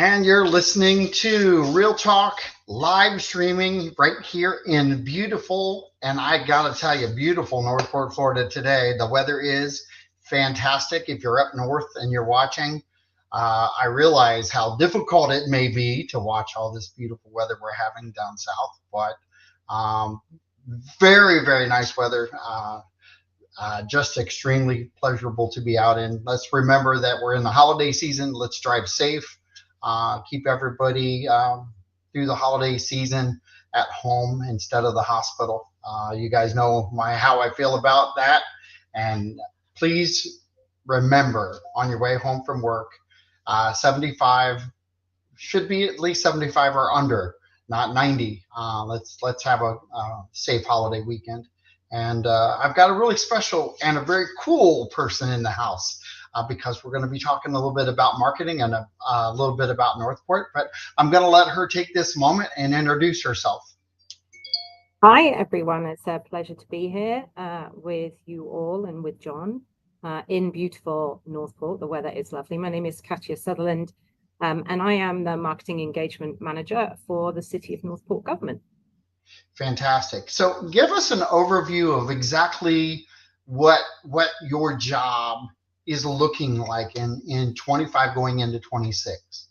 And you're listening to Real Talk live streaming right here in beautiful, and I gotta tell you, beautiful Northport, Florida today. The weather is fantastic. If you're up north and you're watching, I realize how difficult it may be to watch all this beautiful weather we're having down south, but um, very, very nice weather. Just extremely pleasurable to be out in. Let's remember that we're in the holiday season. Let's drive safe. Keep everybody through the holiday season at home instead of the hospital. You guys know how I feel about that. And please remember on your way home from work, 75 should be at least 75 or under, not 90. Let's have a safe holiday weekend. And I've got a really special and a very cool person in the house because we're going to be talking a little bit about marketing and a little bit about Northport. But I'm going to let her take this moment and introduce herself. Hi, everyone. It's a pleasure to be here with you all and with John in beautiful Northport. The weather is lovely. My name is Katya Sutherland, and I am the Marketing Engagement Manager for the City of Northport Government. Fantastic. So give us an overview of exactly what your job is looking like in 25 going into 26.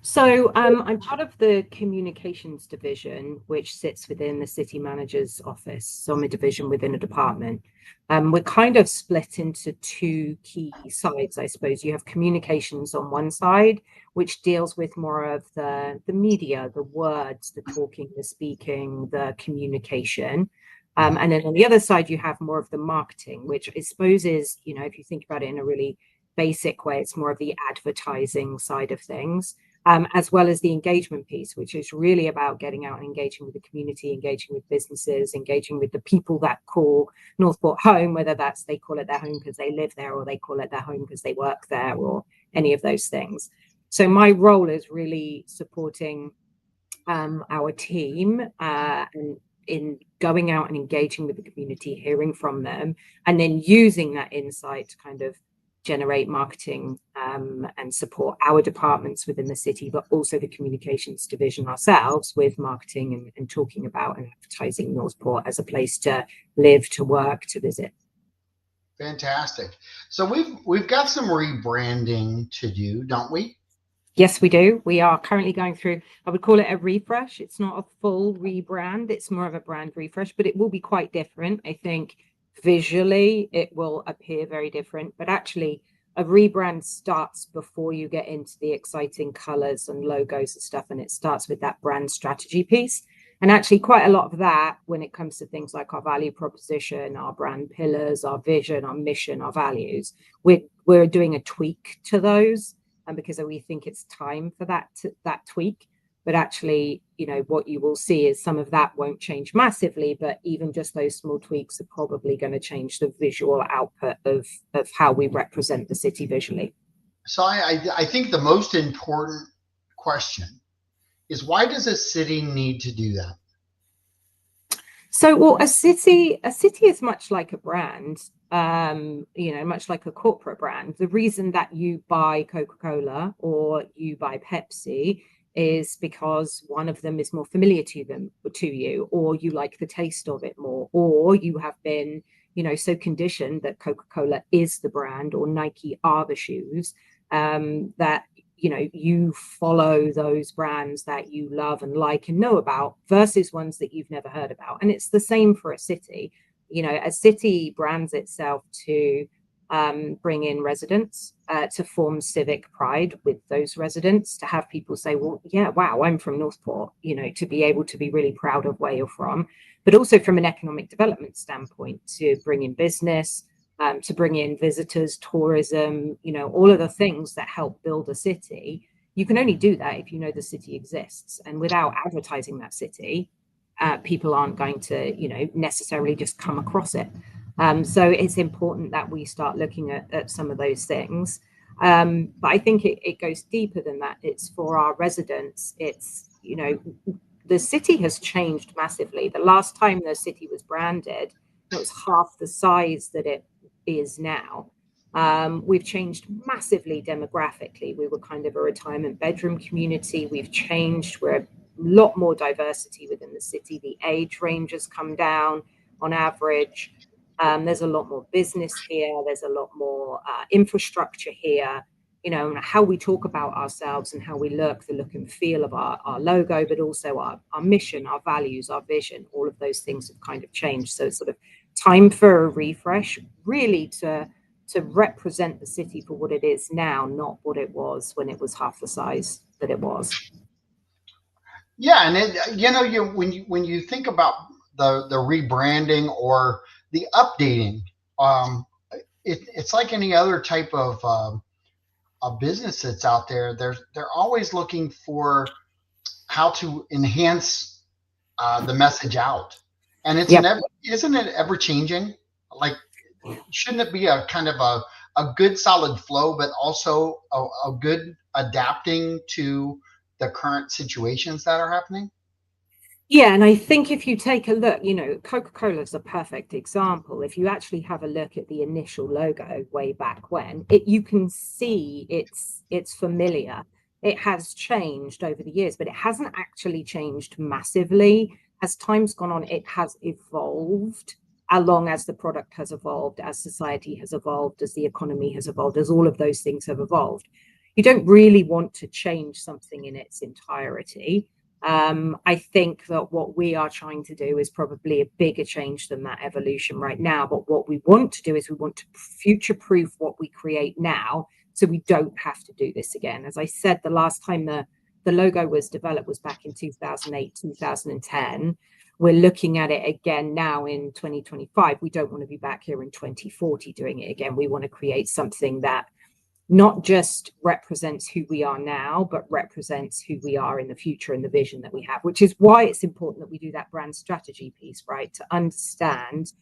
So I'm part of the communications division, which sits within the city manager's office. So I'm a division within a department. We're kind of split into two key sides, I suppose. You have communications on one side, which deals with more of the media, the words, the talking, the speaking, the communication. And then on the other side, you have more of the marketing, which I suppose is, if you think about it in a really basic way, it's more of the advertising side of things. As well as the engagement piece, which is really about getting out and engaging with the community, engaging with businesses, engaging with the people that call Northport home, whether that's they call it their home because they live there or they call it their home because they work there or any of those things. So my role is really supporting our team in going out and engaging with the community, hearing from them, and then using that insight to kind of generate marketing and support our departments within the city, but also the communications division ourselves with marketing and talking about and advertising Northport as a place to live, to work, to visit. Fantastic. So we've got some rebranding to do, don't we? Yes, we do. We are currently going through, I would call it a refresh. It's not a full rebrand. It's more of a brand refresh, but it will be quite different. I think visually it will appear very different, but actually a rebrand starts before you get into the exciting colors and logos and stuff, and it starts with that brand strategy piece. And actually quite a lot of that when it comes to things like our value proposition, our brand pillars, our vision, our mission, our values, we're doing a tweak to those, and because we think it's time for that tweak. But actually, what you will see is some of that won't change massively, but even just those small tweaks are probably going to change the visual output of how we represent the city visually. So I think the most important question is, why does a city need to do that? So, well, a city is much like a brand, much like a corporate brand. The reason that you buy Coca-Cola or you buy Pepsi is because one of them is more familiar to you, or you like the taste of it more, or you have been, so conditioned that Coca-Cola is the brand or Nike are the shoes, that, you follow those brands that you love and like and know about versus ones that you've never heard about. And it's the same for a city. A city brands itself to bring in residents, to form civic pride with those residents, to have people say, well, yeah, wow, I'm from Northport, to be able to be really proud of where you're from, but also from an economic development standpoint, to bring in business, to bring in visitors, tourism, all of the things that help build a city. You can only do that if you know the city exists. And without advertising that city, people aren't going to, necessarily just come across it. So it's important that we start looking at some of those things. But I think it goes deeper than that. It's for our residents. It's, the city has changed massively. The last time the city was branded, it was half the size that it is now. We've changed massively demographically. We were kind of a retirement bedroom community. We've changed. We're a lot more diversity within the city. The age range has come down on average. There's a lot more business here. There's a lot more infrastructure here. You know, how we talk about ourselves and how we look, the look and feel of our logo, but also our mission, our values, our vision, all of those things have kind of changed. So it's sort of time for a refresh, really to represent the city for what it is now, not what it was when it was half the size that it was. Yeah, and when you think about the rebranding or the updating, um, it's like any other type of a business that's out there. They're always looking for how to enhance the message out, and Yep. isn't it ever changing? Like, shouldn't it be a kind of a good solid flow, but also a good adapting to the current situations that are happening? Yeah, and I think if you take a look, you know, Coca-Cola is a perfect example. If you actually have a look at the initial logo way back when, you can see it's familiar. It has changed over the years, but it hasn't actually changed massively. As time's gone on, it has evolved along as the product has evolved, as society has evolved, as the economy has evolved, as all of those things have evolved. You don't really want to change something in its entirety. I think that what we are trying to do is probably a bigger change than that evolution right now. But what we want to do is we want to future-proof what we create now, so we don't have to do this again. As I said, the last time the logo was developed was back in 2008, 2010. We're looking at it again now in 2025. We don't want to be back here in 2040 doing it again. We want to create something that not just represents who we are now, but represents who we are in the future and the vision that we have, which is why it's important that we do that brand strategy piece, right? To understand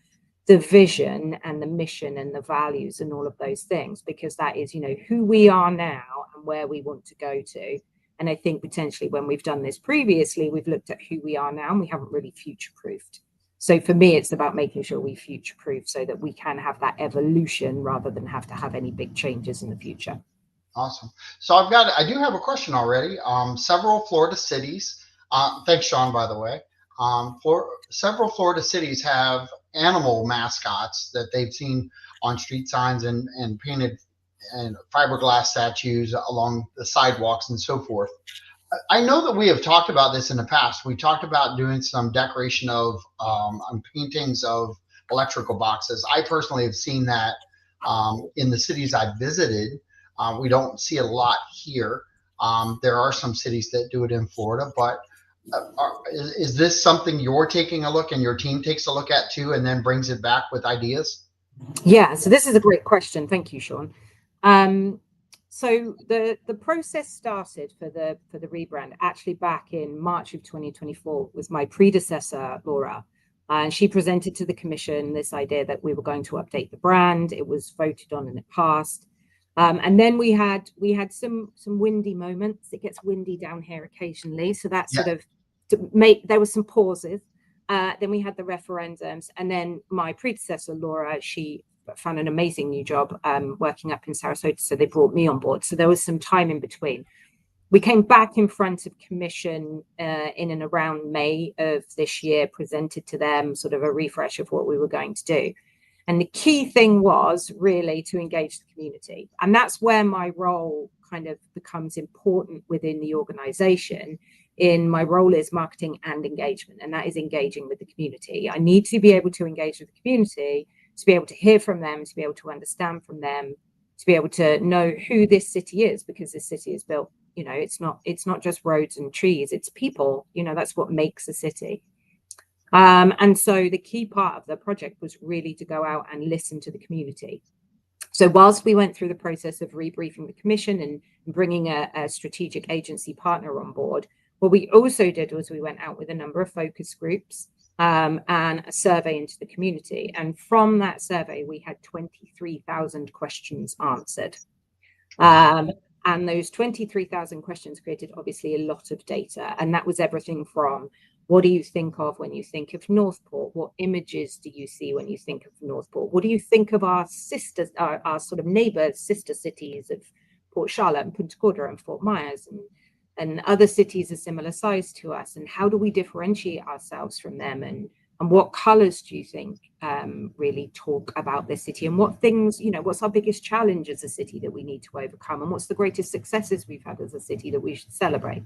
the vision and the mission and the values and all of those things, because that is, you know, who we are now and where we want to go to. And I think potentially when we've done this previously, we've looked at who we are now and we haven't really future-proofed. So for me, it's about making sure we future-proof so that we can have that evolution rather than have to have any big changes in the future. Awesome. So I do have a question already. Several Florida cities, thanks, Sean, by the way. Several Florida cities have animal mascots that they've seen on street signs and painted and fiberglass statues along the sidewalks and so forth. I know that we have talked about this in the past. We talked about doing some decoration of paintings of electrical boxes. I personally have seen that in the cities I've visited. We don't see a lot here. There are some cities that do it in Florida, but is this something you're taking a look and your team takes a look at too, and then brings it back with ideas? Yeah, so this is a great question. Thank you, Sean. So the process started for the rebrand actually back in March of 2024 with my predecessor, Laura. And she presented to the commission this idea that we were going to update the brand. It was voted on and it passed. And then we had some windy moments. It gets windy down here occasionally. So that sort of there were some pauses. Then we had the referendums. And then my predecessor, Laura, she found an amazing new job working up in Sarasota. So they brought me on board. So there was some time in between. We came back in front of commission in and around May of this year, presented to them sort of a refresh of what we were going to do. And the key thing was really to engage the community. And that's where my role kind of becomes important within the organization. My role is marketing and engagement, and that is engaging with the community. I need to be able to engage with the community, to be able to hear from them, to be able to understand from them, to be able to know who this city is, because this city is built, you know, it's not just roads and trees, it's people, you know, that's what makes a city. And so the key part of the project was really to go out and listen to the community. So whilst we went through the process of rebriefing the commission and bringing a strategic agency partner on board, what we also did was we went out with a number of focus groups and a survey into the community. And from that survey, we had 23,000 questions answered. And those 23,000 questions created obviously a lot of data. And that was everything from What do you think of when you think of Northport? What images do you see when you think of Northport? What do you think of our sisters, our sort of neighbor sister cities of Port Charlotte and Punta Gorda and Fort Myers and other cities of similar size to us? And how do we differentiate ourselves from them? And what colors do you think really talk about this city? And what things, what's our biggest challenge as a city that we need to overcome? And what's the greatest successes we've had as a city that we should celebrate?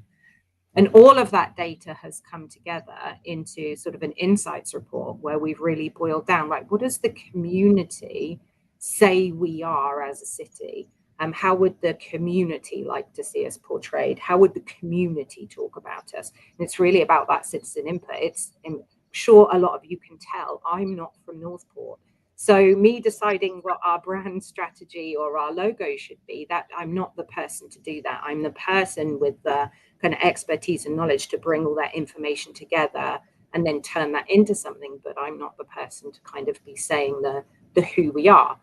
And all of that data has come together into sort of an insights report where we've really boiled down, right, what does the community say we are as a city? How would the community like to see us portrayed? How would the community talk about us? And it's really about that citizen input. I'm sure a lot of you can tell I'm not from Northport. So me deciding what our brand strategy or our logo should be, that I'm not the person to do that. I'm the person with the kind of expertise and knowledge to bring all that information together and then turn that into something, but I'm not the person to kind of be saying the who we are.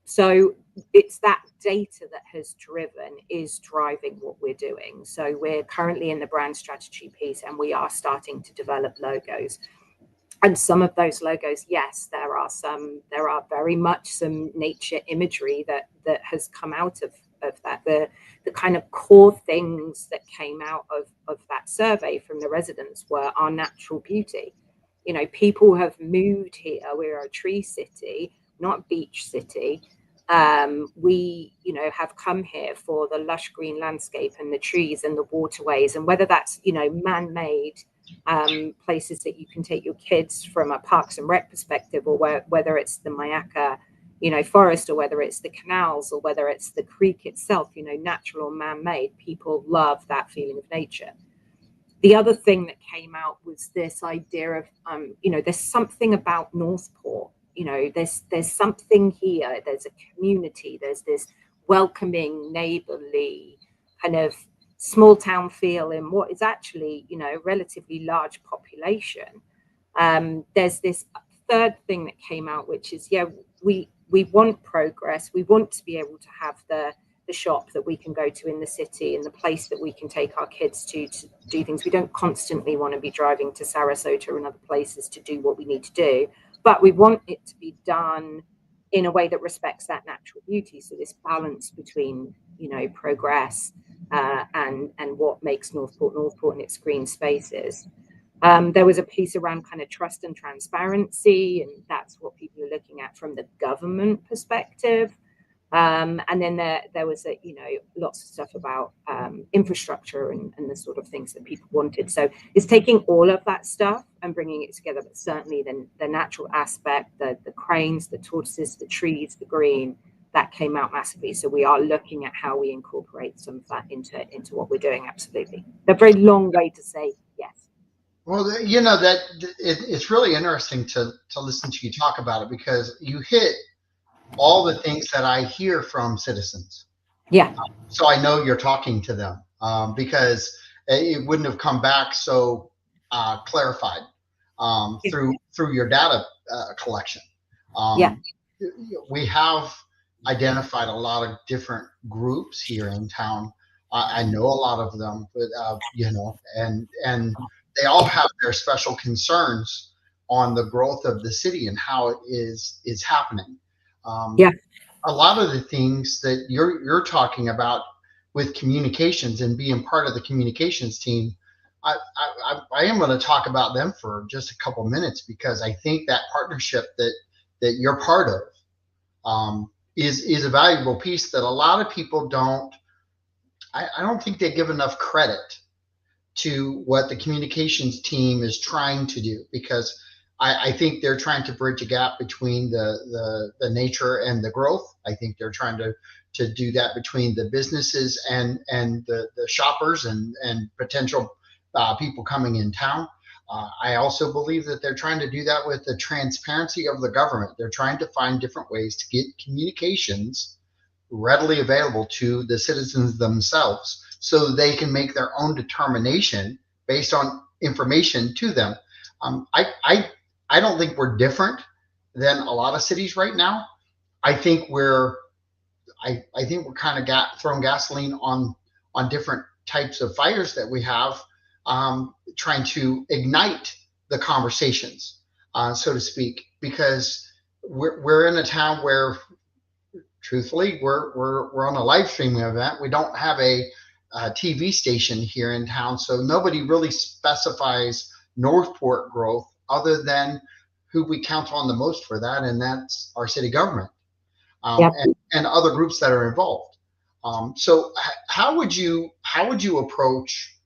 So it's that data that is driving what we're doing. So we're currently in the brand strategy piece and we are starting to develop logos. And some of those logos, yes, there are very much some nature imagery that has come out of that. The kind of core things that came out of that survey from the residents were our natural beauty. People have moved here. We're a tree city, not a beach city. We, have come here for the lush green landscape and the trees and the waterways, and whether that's, man-made places that you can take your kids from a Parks and Rec perspective, or whether it's the Mayaka, forest, or whether it's the canals, or whether it's the creek itself, natural or man-made, people love that feeling of nature. The other thing that came out was this idea of, there's something about Northport. There's something here. There's a community. There's this welcoming, neighborly kind of small town feel in what is actually, a relatively large population. There's this third thing that came out, which is, we want progress. We want to be able to have the shop that we can go to in the city and the place that we can take our kids to do things. We don't constantly want to be driving to Sarasota and other places to do what we need to do, but we want it to be done in a way that respects that natural beauty. So this balance between, progress and what makes Northport and its green spaces. There was a piece around kind of trust and transparency, and that's what people are looking at from the government perspective. And then there was lots of stuff about infrastructure and the sort of things that people wanted. So it's taking all of that stuff and bringing it together, but certainly the natural aspect, the cranes, the tortoises, the trees, the green, that came out massively. So we are looking at how we incorporate some of that into what we're doing. Absolutely. A very long way to say yes. Well, that it's really interesting to listen to you talk about it, because you hit all the things that I hear from citizens. Yeah. So I know you're talking to them, because it wouldn't have come back so clarified through your data collection. We have identified a lot of different groups here in town. I know a lot of them, but and they all have their special concerns on the growth of the city and how it is happening. A lot of the things that you're talking about with communications and being part of the communications team, I am going to talk about them for just a couple minutes, because I think that partnership that you're part of is a valuable piece that a lot of people don't. I don't think they give enough credit to what the communications team is trying to do, because I think they're trying to bridge a gap between the nature and the growth. I think they're trying to do that between the businesses and the shoppers and potential people coming in town. I also believe that they're trying to do that with the transparency of the government. They're trying to find different ways to get communications readily available to the citizens themselves, so they can make their own determination based on information to them. I don't think we're different than a lot of cities right now. I think we're kind of throwing gasoline on different types of fires that we have. trying to ignite the conversations, so to speak, because we're in a town where, truthfully, we're on a live streaming event. We don't have a TV station here in town, so nobody really specifies Northport growth other than who we count on the most for that, and that's our city government, Yep. and other groups that are involved. So how would you approach,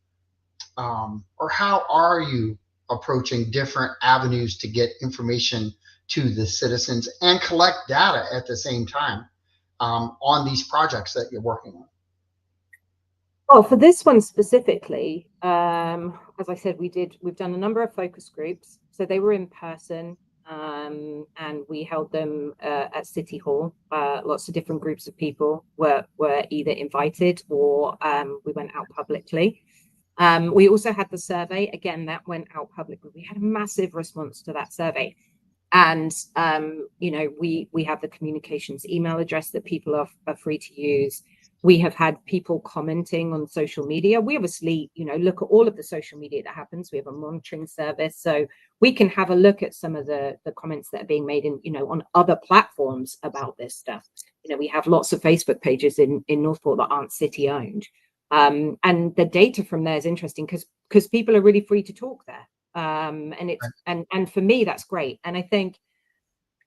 or how are you approaching different avenues to get information to the citizens and collect data at the same time, on these projects that you're working on? Well, for this one specifically, as I said, we've done a number of focus groups. So they were in person, and we held them at City Hall. Lots of different groups of people were either invited or we went out publicly. We also had the survey. Again, that went out publicly. We had a massive response to that survey. And, we have the communications email address that people are free to use. We have had people commenting on social media. We obviously, look at all of the social media that happens. We have a monitoring service, so we can have a look at some of the comments that are being made on other platforms about this stuff. We have lots of Facebook pages in Northport that aren't city owned. And the data from there is interesting because people are really free to talk there. And it's and for me, that's great. And I think,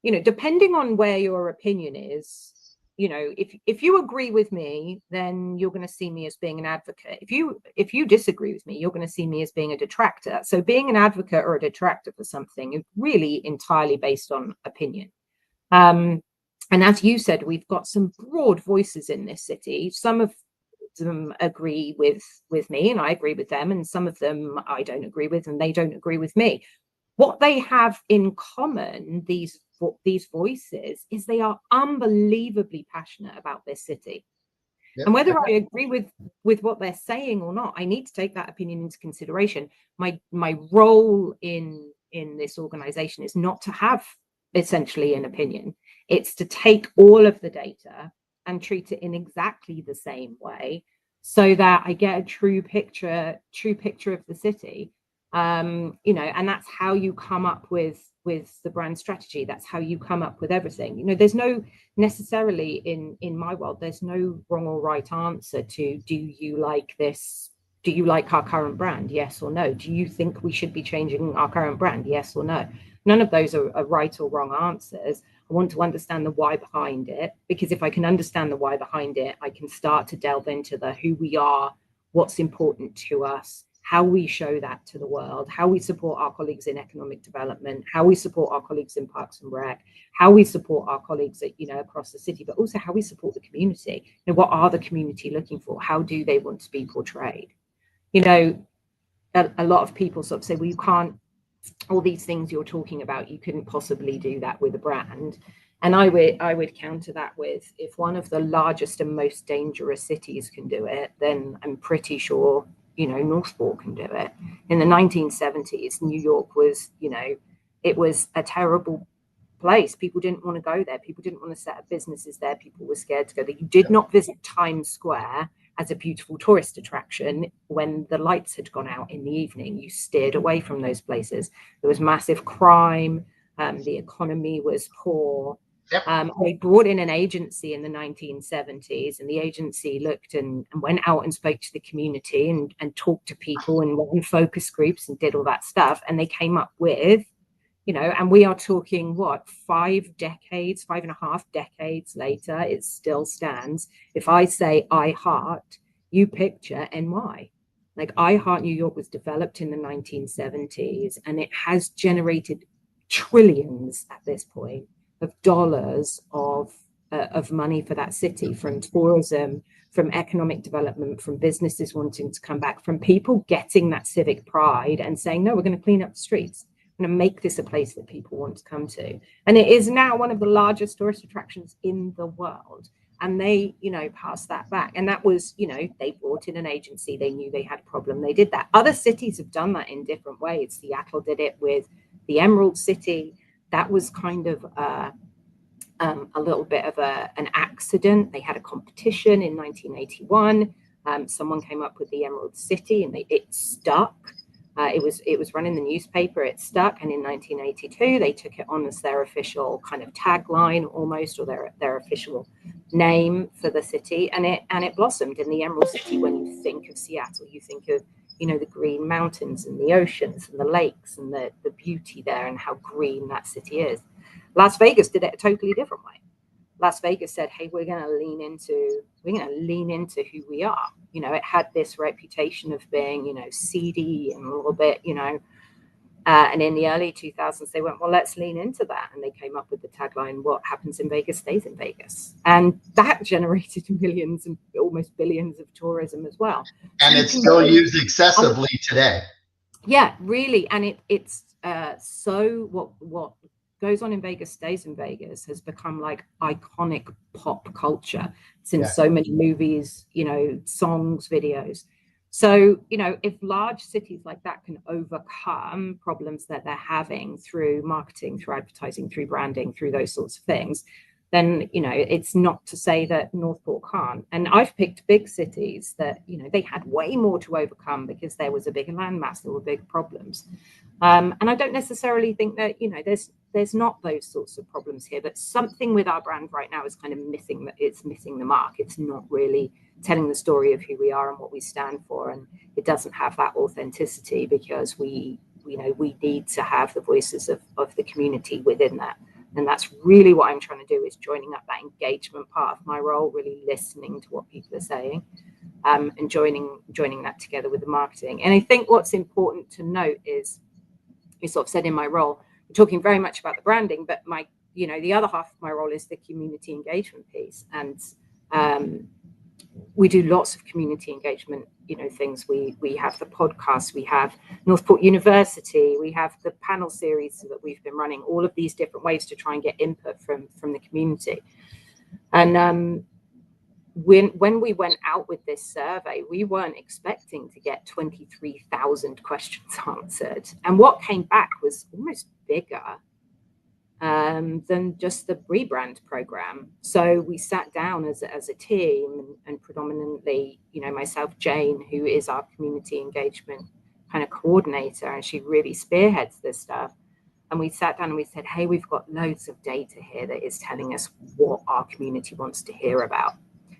depending on where your opinion is, if you agree with me, then you're going to see me as being an advocate. If you disagree with me, you're going to see me as being a detractor. So being an advocate or a detractor for something is really entirely based on opinion. And as you said, we've got some broad voices in this city. Some of them agree with me and I agree with them, and some of them I don't agree with and they don't agree with me. What they have in common, these voices, is they are unbelievably passionate about this city. Yep. And whether I agree with what they're saying or not, I need to take that opinion into consideration. My role in this organization is not to have essentially an opinion. It's to take all of the data and treat it in exactly the same way, so that I get a true picture of the city. And that's how you come up with the brand strategy. That's how you come up with everything. There's no necessarily in my world, there's no wrong or right answer to, do you like this? Do you like our current brand? Yes or no. Do you think we should be changing our current brand? Yes or no. None of those are right or wrong answers. I want to understand the why behind it, because if I can understand the why behind it, I can start to delve into the who we are, what's important to us, how we show that to the world, how we support our colleagues in economic development, how we support our colleagues in Parks and Rec, how we support our colleagues across the city, but also how we support the community. What are the community looking for? How do they want to be portrayed? A lot of people sort of say, well, you can't, all these things you're talking about, you couldn't possibly do that with a brand. And I would counter that with, if one of the largest and most dangerous cities can do it, then I'm pretty sure Northport can do it. In the 1970s, New York was, it was a terrible place. People didn't want to go there. People didn't want to set up businesses there. People were scared to go there. You did not visit Times Square as a beautiful tourist attraction when the lights had gone out in the evening. You steered away from those places. There was massive crime. The economy was poor. Yep. They brought in an agency in the 1970s, and the agency looked and went out and spoke to the community and talked to people and went in focus groups and did all that stuff. And they came up with, and we are talking 5.5 decades later, it still stands. If I say I Heart, you picture NY. Like, I Heart New York was developed in the 1970s, and it has generated trillions at this point of dollars of money for that city, from tourism, from economic development, from businesses wanting to come back, from people getting that civic pride and saying, no, we're going to clean up the streets. We're going to make this a place that people want to come to. And it is now one of the largest tourist attractions in the world. And they, passed that back. And that was, they brought in an agency. They knew they had a problem. They did that. Other cities have done that in different ways. Seattle did it with the Emerald City. That was kind of a little bit of an accident. They had a competition in 1981. Someone came up with the Emerald City, and it stuck. It was run in the newspaper. It stuck, and in 1982 they took it on as their official kind of tagline, almost, or their official name for the city, and it blossomed. In the Emerald City, when you think of Seattle, you think of, you know, the green mountains and the oceans and the lakes and the beauty there and how green that city is. Las Vegas did it a totally different way. Las Vegas said, hey, we're going to lean into who we are. You know, it had this reputation of being, you know, seedy and a little bit, you know, and in the early 2000s, they went, well, let's lean into that. And they came up with the tagline, what happens in Vegas stays in Vegas. And that generated millions and almost billions of tourism as well. And it's still used excessively today. Yeah, really. And it's so what goes on in Vegas stays in Vegas has become like iconic pop culture. It's in so many movies, you know, songs, videos. So, you know, if large cities like that can overcome problems that they're having through marketing, through advertising, through branding, through those sorts of things, then, you know, it's not to say that Northport can't. And I've picked big cities that, you know, they had way more to overcome because there was a bigger landmass, there were big problems. And I don't necessarily think that, you know, there's not those sorts of problems here, but something with our brand right now is kind of missing the mark. It's not really telling the story of who we are and what we stand for. And it doesn't have that authenticity because we need to have the voices of the community within that. And that's really what I'm trying to do, is joining up that engagement part of my role, really listening to what people are saying, and joining that together with the marketing. And I think what's important to note is, you sort of said in my role, we're talking very much about the branding, but the other half of my role is the community engagement piece. And we do lots of community engagement, you know, things. We have the podcast, we have Northport University, we have the panel series that we've been running, all of these different ways to try and get input from the community. And when we went out with this survey, we weren't expecting to get 23,000 questions answered. And what came back was almost bigger than just the rebrand program. So we sat down as a team, and predominantly, you know, myself, Jane, who is our community engagement kind of coordinator, and she really spearheads this stuff. And we sat down and we said, hey, we've got loads of data here that is telling us what our community wants to hear about.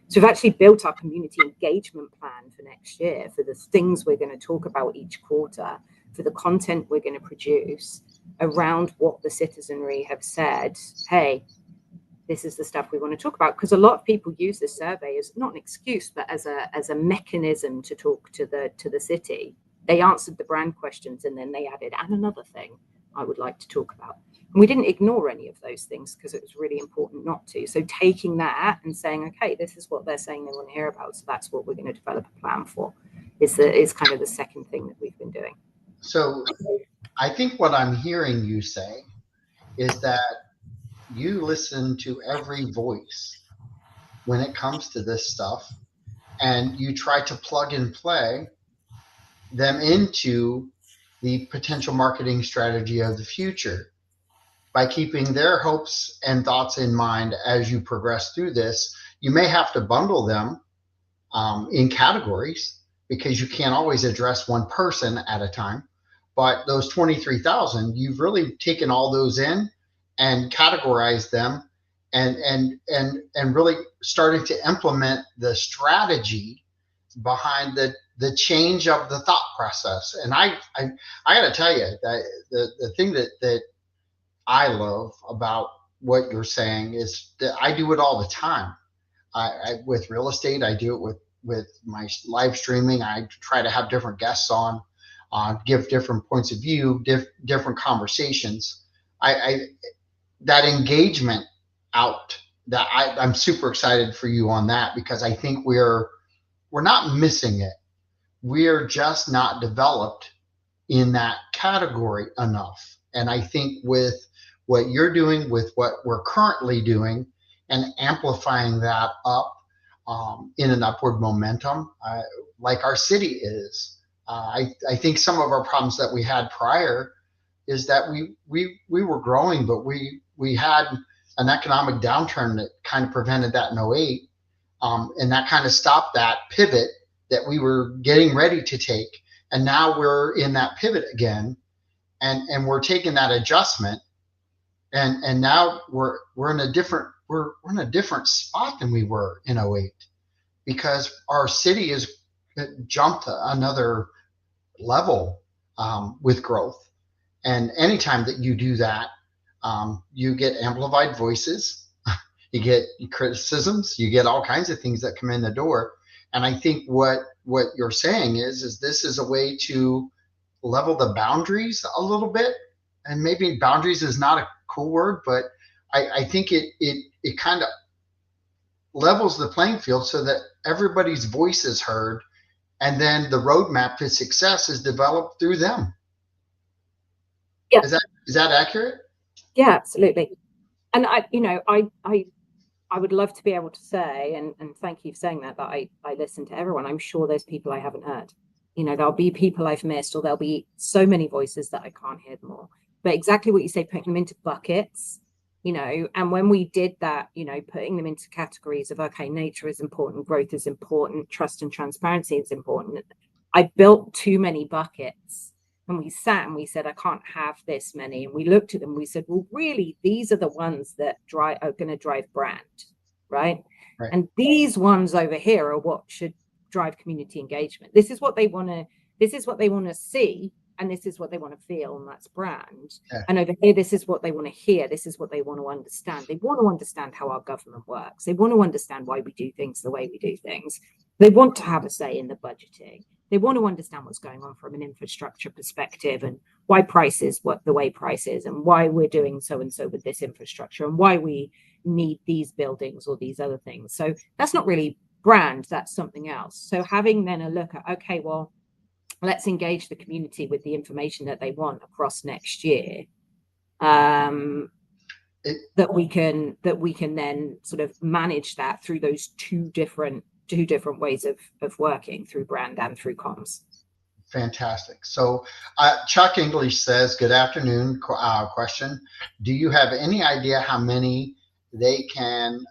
So we've actually built our community engagement plan for next year, for the things we're going to talk about each quarter, for the content we're going to produce around what the citizenry have said, hey, this is the stuff we want to talk about. Because a lot of people use this survey as not an excuse, but as a mechanism to talk to the city. They answered the brand questions, and then they added, and another thing I would like to talk about. And we didn't ignore any of those things because it was really important not to. So taking that and saying, okay, this is what they're saying they want to hear about, so that's what we're going to develop a plan for, is kind of the second thing that we've been doing. So I think what I'm hearing you say is that you listen to every voice when it comes to this stuff, and you try to plug and play them into the potential marketing strategy of the future by keeping their hopes and thoughts in mind as you progress through this. You may have to bundle them in categories because you can't always address one person at a time. But those 23,000, you've really taken all those in and categorized them, and really starting to implement the strategy behind the change of the thought process. And I got to tell you that the thing that I love about what you're saying is that I do it all the time. With real estate, I do it with my live streaming. I try to have different guests on, give different points of view, different conversations. That engagement out, that I'm super excited for you on that, because I think we're not missing it. We're just not developed in that category enough. And I think with what you're doing, with what we're currently doing, and amplifying that up in an upward momentum, like our city is. I think some of our problems that we had prior is that we were growing, but we had an economic downturn that kind of prevented that in 2008, and that kind of stopped that pivot that we were getting ready to take, and now we're in that pivot again, and we're taking that adjustment, and now we're in a different spot than we were in '08, because our city has jumped another level with growth. And anytime that you do that, you get amplified voices, you get criticisms, you get all kinds of things that come in the door. And I think what you're saying is this is a way to level the boundaries a little bit. And maybe boundaries is not a cool word, but I think it kind of levels the playing field so that everybody's voice is heard, and then the roadmap to success is developed through them. Yeah. Is that accurate? Yeah, absolutely. And I would love to be able to say, and thank you for saying that I listen to everyone. I'm sure there's people I haven't heard. There'll be people I've missed, or there'll be so many voices that I can't hear them all. But exactly what you say, putting them into buckets, and when we did that, putting them into categories of, okay, nature is important, growth is important, trust and transparency is important. I built too many buckets. And we sat and we said, I can't have this many. And we looked at them, we said, well, really, these are the ones that are going to drive brand, right? And these ones over here are what should drive community engagement. This is what they want to see, and this is what they want to feel, and that's brand. Yeah. And over here, this is what they want to hear. This is what they want to understand. They want to understand how our government works. They want to understand why we do things the way we do things. They want to have a say in the budgeting. They want to understand what's going on from an infrastructure perspective, and why price is what the way price is, and why we're doing so and so with this infrastructure, and why we need these buildings or these other things. So that's not really brand, that's something else. So having then a look at, okay, well, let's engage the community with the information that they want across next year, that we can then sort of manage that through those two different ways of working, through brand and through comms. Fantastic. So Chuck English says, good afternoon. Question: do you have any idea how many they can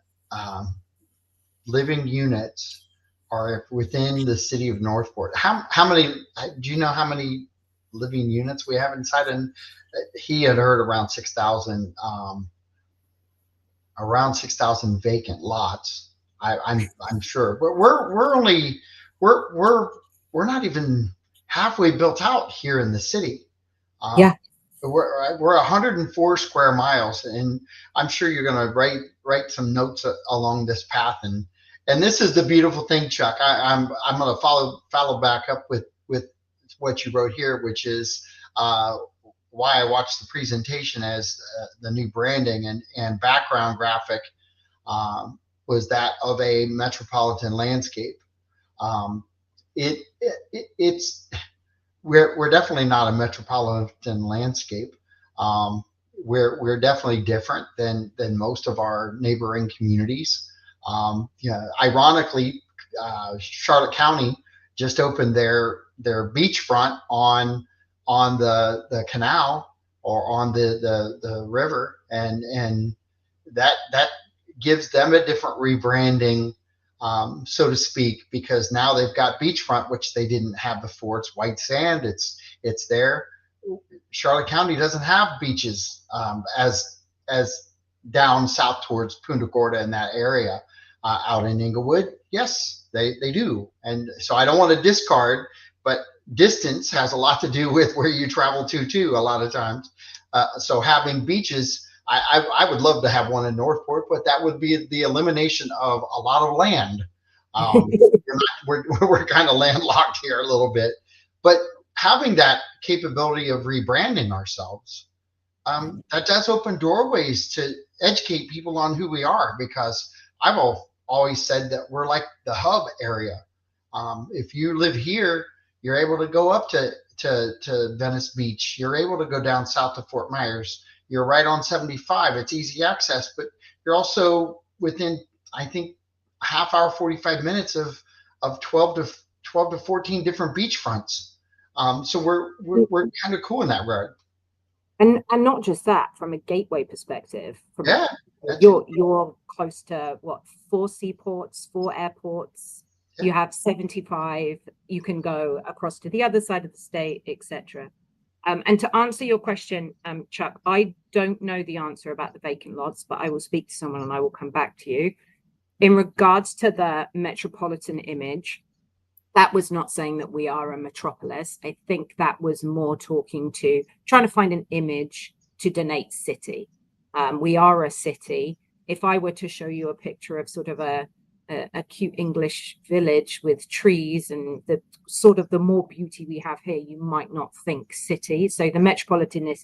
living units are within the city of Northport? How many? Do you know how many living units we have inside? And he had heard around 6,000, vacant lots. I'm sure, but we're not even halfway built out here in the city. Yeah, we're 104 square miles, and I'm sure you're going to write some notes along this path. And this is the beautiful thing, Chuck. I'm going to follow back up with what you wrote here, which is why I watched the presentation as the new branding and background graphic was that of a metropolitan landscape. We're definitely not a metropolitan landscape. We're definitely different than most of our neighboring communities. Ironically, Charlotte County just opened their beachfront on the canal, or on the river, and that gives them a different rebranding, so to speak, because now they've got beachfront, which they didn't have before. It's white sand. It's there. Charlotte County doesn't have beaches as down south towards Punta Gorda in that area. Out in Inglewood, yes, they do. And so I don't want to discard, but distance has a lot to do with where you travel to too, a lot of times. So having beaches, I would love to have one in Northport, but that would be the elimination of a lot of land. We're kind of landlocked here a little bit, but having that capability of rebranding ourselves, that does open doorways to educate people on who we are, because I've always said that we're like the hub area. If you live here, you're able to go up to Venice Beach. You're able to go down south to Fort Myers. You're right on 75. It's easy access, but you're also within, I think, a half hour, 45 minutes of 12 to 14 different beachfronts. So we're kind of cool in that regard. And not just that, from a gateway perspective. You're close to 4 seaports, 4 airports. You have 75, you can go across to the other side of the state, etc. And to answer your question, Chuck, I don't know the answer about the vacant lots, but I will speak to someone and I will come back to you. In regards to the metropolitan image, that was not saying that we are a metropolis. I think that was more talking to trying to find an image to denote city. We are a city. If I were to show you a picture of sort of a cute English village with trees and the sort of the more beauty we have here, you might not think city. So the metropolitan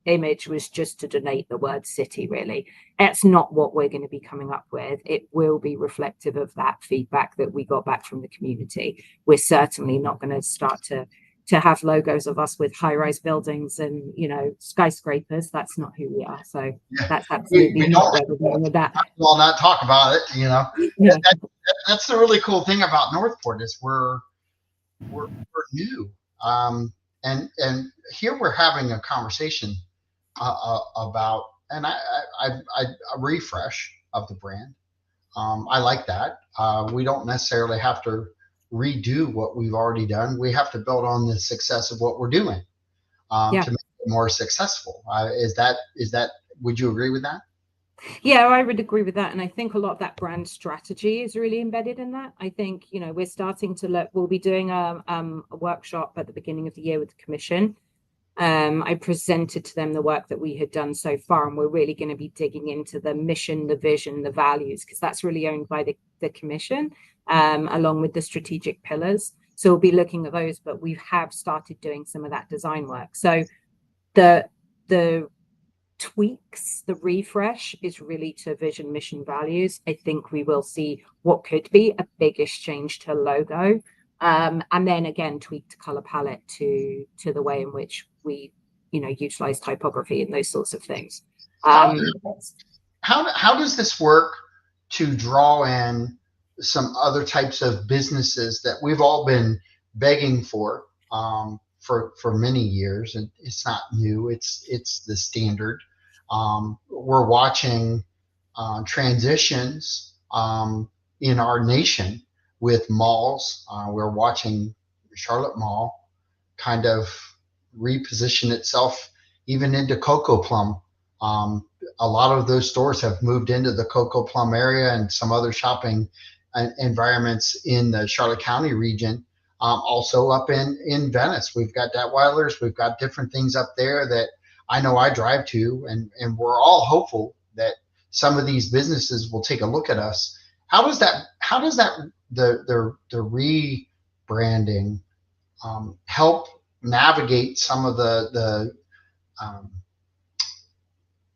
image was just to denote the word city, really. That's not what we're going to be coming up with. It will be reflective of that feedback that we got back from the community. We're certainly not going to start to have logos of us with high-rise buildings and, you know, skyscrapers. That's not who we are. So that's absolutely not where we're going with that. Well, not talk about it, you know. Yeah. That's the really cool thing about Northport is we're new, and here we're having a conversation about, and a refresh of the brand. I like that. We don't necessarily have to redo what we've already done. We have to build on the success of what we're doing to make it more successful. Is that? Would you agree with that? Yeah, I would agree with that. And I think a lot of that brand strategy is really embedded in that. I think, you know, we're starting to look, we'll be doing a workshop at the beginning of the year with the commission. I presented to them the work that we had done so far, and we're really going to be digging into the mission, the vision, the values, because that's really owned by the commission, along with the strategic pillars. So we'll be looking at those, but we have started doing some of that design work. So the tweaks, the refresh is really to vision, mission, values. I think we will see what could be a biggish change to logo. And then again, tweak the color palette to the way in which we, you know, utilize typography and those sorts of things. How does this work to draw in some other types of businesses that we've all been begging for many years, and it's not new. It's the standard. We're watching transitions in our nation with malls. We're watching Charlotte Mall kind of reposition itself even into Cocoa Plum. A lot of those stores have moved into the Cocoa Plum area and some other shopping environments in the Charlotte County region. Also up in Venice, we've got Detweiler's, we've got different things up there that I know I drive to, and we're all hopeful that some of these businesses will take a look at us. How does the rebranding help navigate some of the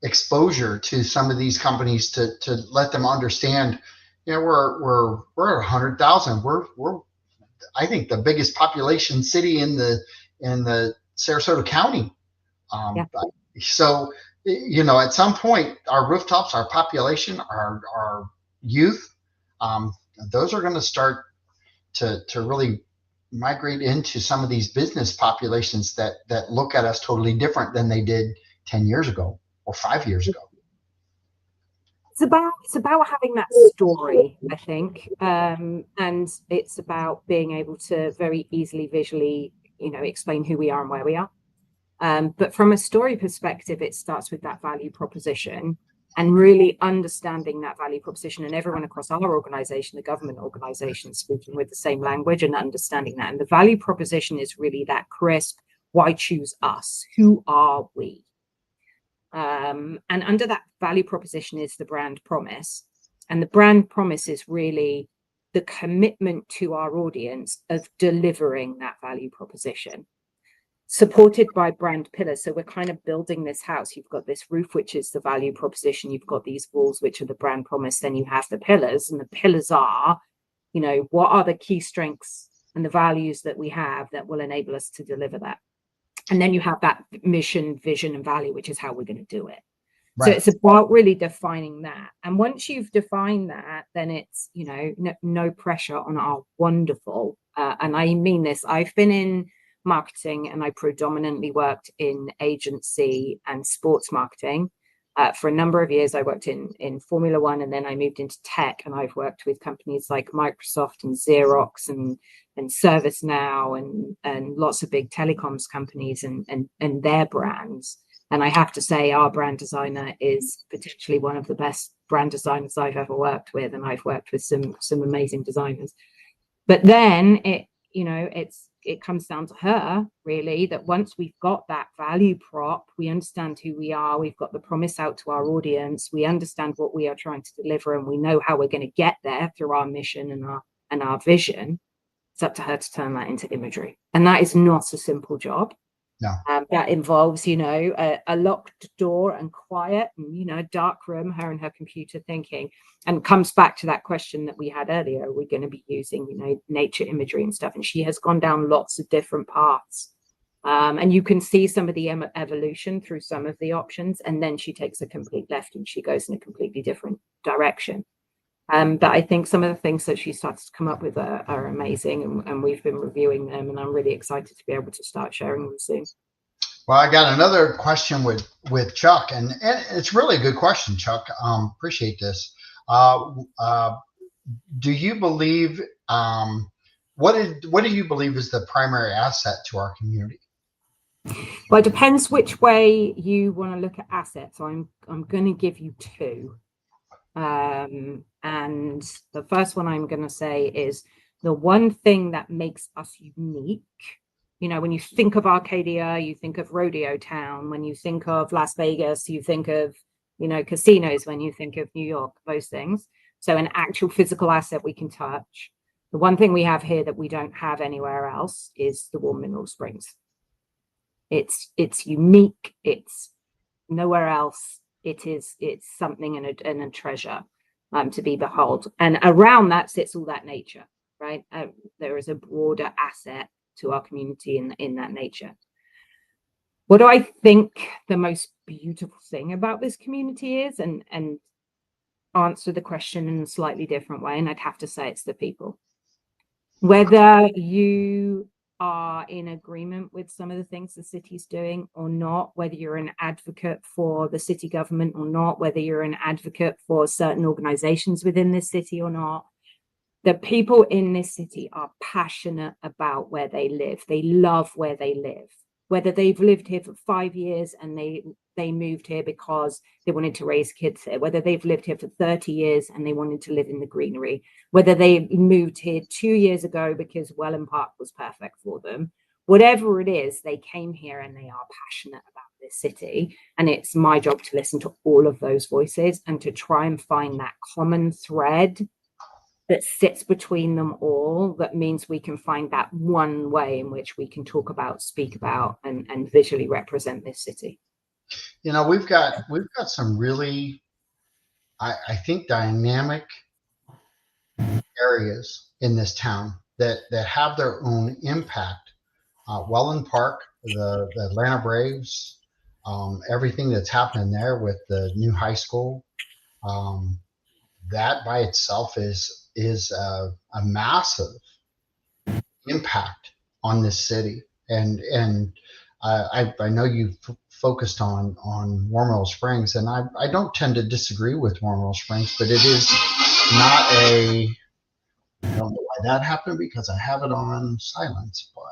exposure to some of these companies to let them understand, you know, we're at 100,000. We're I think the biggest population city in the Sarasota County. So, you know, at some point, our rooftops, our population, our youth, those are going to start to really migrate into some of these business populations that look at us totally different than they did 10 years ago or 5 years ago. It's about having that story, I think, and it's about being able to very easily visually, you know, explain who we are and where we are. But from a story perspective, it starts with that value proposition and really understanding that value proposition, and everyone across our organization, the government organization, speaking with the same language and understanding that. And the value proposition is really that crisp, why choose us? Who are we? And under that value proposition is the brand promise. And the brand promise is really the commitment to our audience of delivering that value proposition, supported by brand pillars. So we're kind of building this house. You've got this roof, which is the value proposition. You've got these walls, which are the brand promise. Then you have the pillars, and the pillars are, you know, what are the key strengths and the values that we have that will enable us to deliver that. And then you have that mission, vision, and value, which is how we're going to do it. Right. So it's about really defining that. And once you've defined that, then it's, you know, no pressure on our wonderful, and I mean this, I've been in marketing and I predominantly worked in agency and sports marketing. For a number of years, I worked in Formula One, and then I moved into tech, and I've worked with companies like Microsoft and Xerox and ServiceNow and lots of big telecoms companies and their brands. And I have to say, our brand designer is potentially one of the best brand designers I've ever worked with, and I've worked with some amazing designers. But then it comes down to her, really, that once we've got that value prop, we understand who we are, we've got the promise out to our audience, we understand what we are trying to deliver, and we know how we're going to get there through our mission and our vision. It's up to her to turn that into imagery. And that is not a simple job. No. That involves, a locked door and quiet and, a dark room, her and her computer thinking, and comes back to that question that we had earlier. Are we going to be using, nature imagery and stuff? And she has gone down lots of different paths. And you can see some of the evolution through some of the options. And then she takes a complete left and she goes in a completely different direction. But I think some of the things that she starts to come up with are amazing, and we've been reviewing them, and I'm really excited to be able to start sharing them soon. Well, I got another question with Chuck, and it's really a good question, Chuck. Appreciate this. Do you believe what do you believe is the primary asset to our community? Well, it depends which way you want to look at assets. So I'm going to give you two. And the first one I'm going to say is the one thing that makes us unique. When you think of Arcadia, you think of Rodeo Town. When you think of Las Vegas, you think of, casinos. When you think of New York, those things. So an actual physical asset we can touch. The one thing we have here that we don't have anywhere else is the warm mineral springs. It's unique. It's nowhere else. It's something and a treasure to be behold. And around that sits all that nature, right? There is a broader asset to our community in that nature. What do I think the most beautiful thing about this community is, and answer the question in a slightly different way, and I'd have to say it's the people. Whether you are in agreement with some of the things the city's doing or not, whether you're an advocate for the city government or not, whether you're an advocate for certain organizations within this city or not, the people in this city are passionate about where they live. They love where they live. Whether they've lived here for 5 years and they moved here because they wanted to raise kids here, whether they've lived here for 30 years and they wanted to live in the greenery, whether they moved here 2 years ago because Welland Park was perfect for them, whatever it is, they came here and they are passionate about this city. And it's my job to listen to all of those voices and to try and find that common thread that sits between them all, that means we can find that one way in which we can talk about, speak about, and visually represent this city. We've got some really, I think, dynamic areas in this town that have their own impact. Welland Park, the Atlanta Braves, everything that's happening there with the new high school, that by itself is a massive impact on this city. And I know you focused on Warm Mill Springs, and I don't tend to disagree with Warm Mill Springs, but it is not I don't know why that happened because I have it on silence, but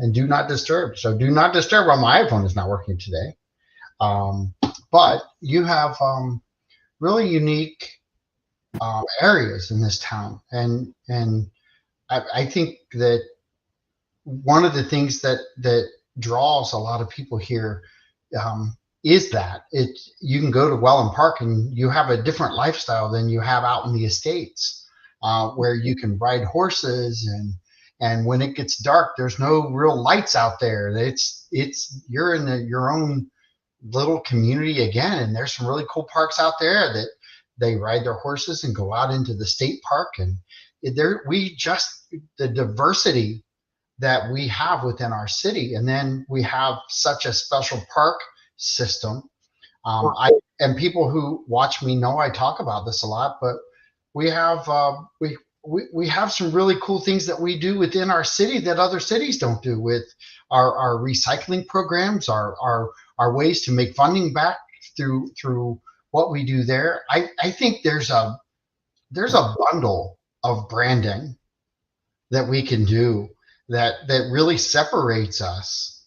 and do not disturb. So do not disturb while my iPhone is not working today. But you have really unique areas in this town, and I think that one of the things that draws a lot of people here is that you can go to Welland Park and you have a different lifestyle than you have out in the estates, where you can ride horses, and when it gets dark, there's no real lights out there. You're in your own little community again, and there's some really cool parks out there that they ride their horses and go out into the state park, and the diversity that we have within our city, and then we have such a special park system. And people who watch me know I talk about this a lot, but we have we have some really cool things that we do within our city that other cities don't do, with our recycling programs, our ways to make funding back through what we do there. I think there's a bundle of branding that we can do that really separates us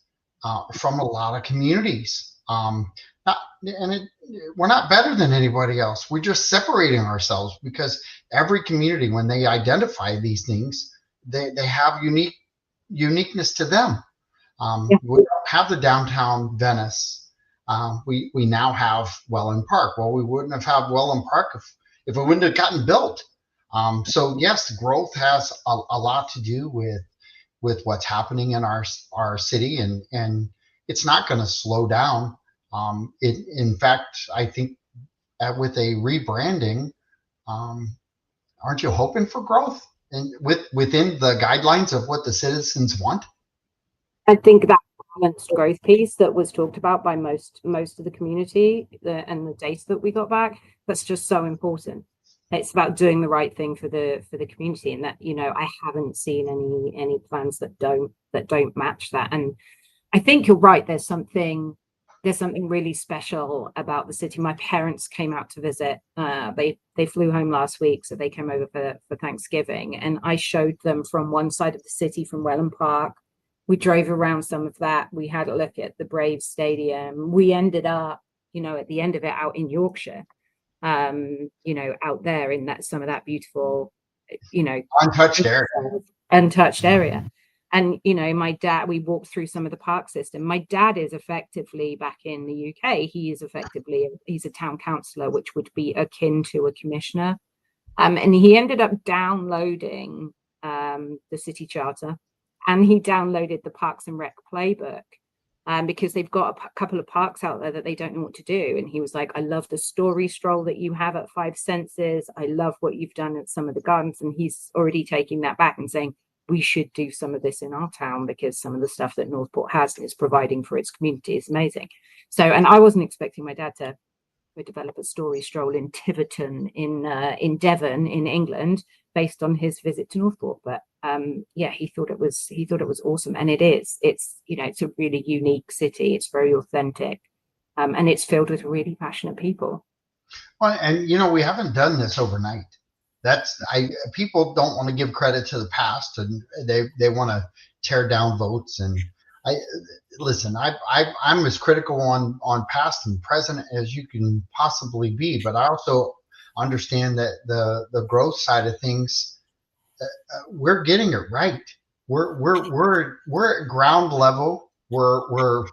from a lot of communities. Not, and it, we're not better than anybody else. We're just separating ourselves because every community, when they identify these things, they have uniqueness to them. Yeah. We don't have the downtown Venice. We now have Welland Park. Well, we wouldn't have had Welland Park if it wouldn't have gotten built. So yes, growth has a lot to do with what's happening in our city, and it's not going to slow down. In fact, I think with a rebranding, um, aren't you hoping for growth and within the guidelines of what the citizens want? I think that balanced growth piece that was talked about by most of the community, and the data that we got back, that's just so important. It's about doing the right thing for the community, and that, I haven't seen any plans that don't match that. And I think you're right. There's something really special about the city. My parents came out to visit. They flew home last week, so they came over for Thanksgiving, and I showed them from one side of the city, from Welland Park. We drove around some of that. We had a look at the Braves Stadium. We ended up, at the end of it, out in Yorkshire, out there in some of that beautiful, Untouched area. Untouched area. And, my dad, we walked through some of the park system. My dad is effectively back in the UK. He's a town councillor, which would be akin to a commissioner. And he ended up downloading the city charter, and he downloaded the Parks and Rec playbook, because they've got a couple of parks out there that they don't know what to do. And he was like, I love the story stroll that you have at Five Senses. I love what you've done at some of the gardens. And he's already taking that back and saying, we should do some of this in our town, because some of the stuff that Northport has and is providing for its community is amazing. So, and I wasn't expecting my dad to develop a story stroll in Tiverton in Devon in England based on his visit to Northport. But he thought it was awesome. And it's a really unique city. It's very authentic, and it's filled with really passionate people. Well, and we haven't done this overnight. People don't want to give credit to the past, and they want to tear down votes. And I'm as critical on past and present as you can possibly be, but I also understand that the growth side of things, we're getting it right. We're at ground level. We're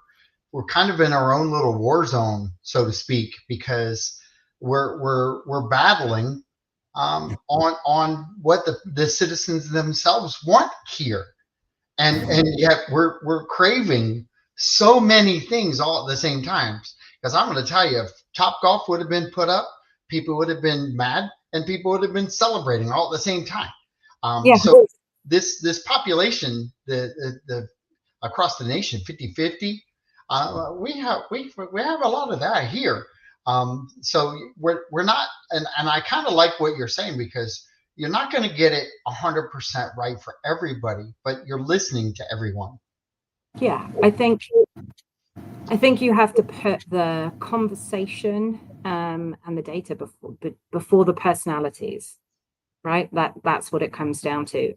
kind of in our own little war zone, so to speak, because we're battling on what the citizens themselves want here, and yet we're craving so many things all at the same time. Because I'm going to tell you, if Top Golf would have been put up, people would have been mad, and people would have been celebrating all at the same time. So this population, the across the nation, 50-50, we have a lot of that here. So we're not, and I kind of like what you're saying, because you're not going to get it 100% right for everybody, but you're listening to everyone. Yeah, I think you have to put the conversation and the data before the personalities, right? That's what it comes down to.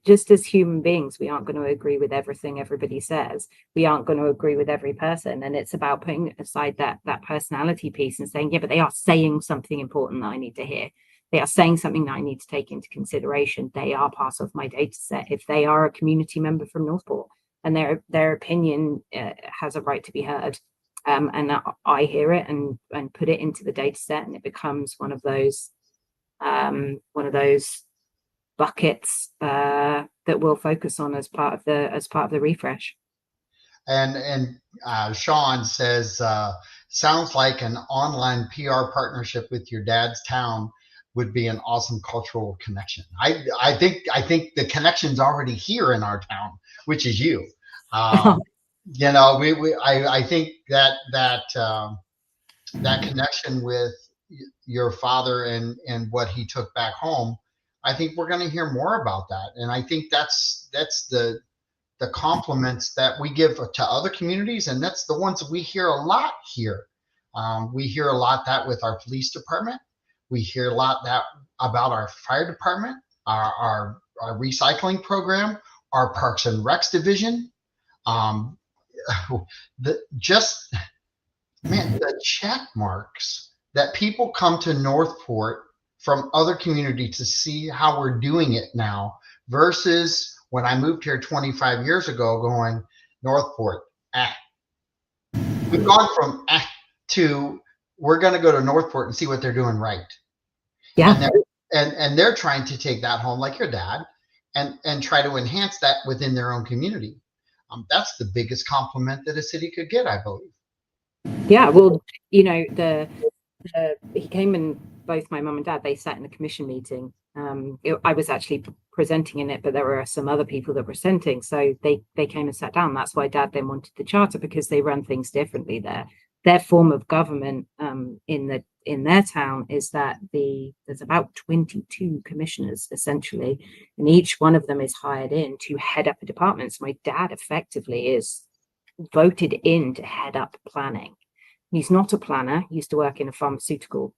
Just as human beings, we aren't going to agree with everything everybody says. We aren't going to agree with every person, and it's about putting aside that personality piece and saying, yeah, but they are saying something important that I need to hear. They are saying something that I need to take into consideration. They are part of my data set. If they are a community member from Northport, and their opinion has a right to be heard, and I hear it and put it into the data set, and it becomes one of those buckets that we'll focus on as part of the refresh. And Sean says, sounds like an online PR partnership with your dad's town would be an awesome cultural connection. I think the connection's already here in our town, which is you. I think that connection with your father and what he took back home, I think we're going to hear more about that. And I think that's the compliments that we give to other communities, and that's the ones that we hear a lot here. We hear a lot that with our police department. We hear a lot that about our fire department, our recycling program, our Parks and Recs division. Um, just man, the check marks that people come to Northport from other communities to see how we're doing it now versus when I moved here 25 years ago going Northport, ah. We've gone from to we're going to go to Northport and see what they're doing right. Yeah. And they're trying to take that home like your dad and try to enhance that within their own community. That's the biggest compliment that a city could get, I believe. Yeah, well, you know, he came and both my mum and dad, they sat in a commission meeting. I was actually presenting in it, but there were some other people that were presenting. So they came and sat down. That's why dad then wanted the charter, because they run things differently there. Their form of government in their town is that there's about 22 commissioners essentially, and each one of them is hired in to head up a department. So my dad effectively is voted in to head up planning. He's not a planner. He used to work in a pharmaceutical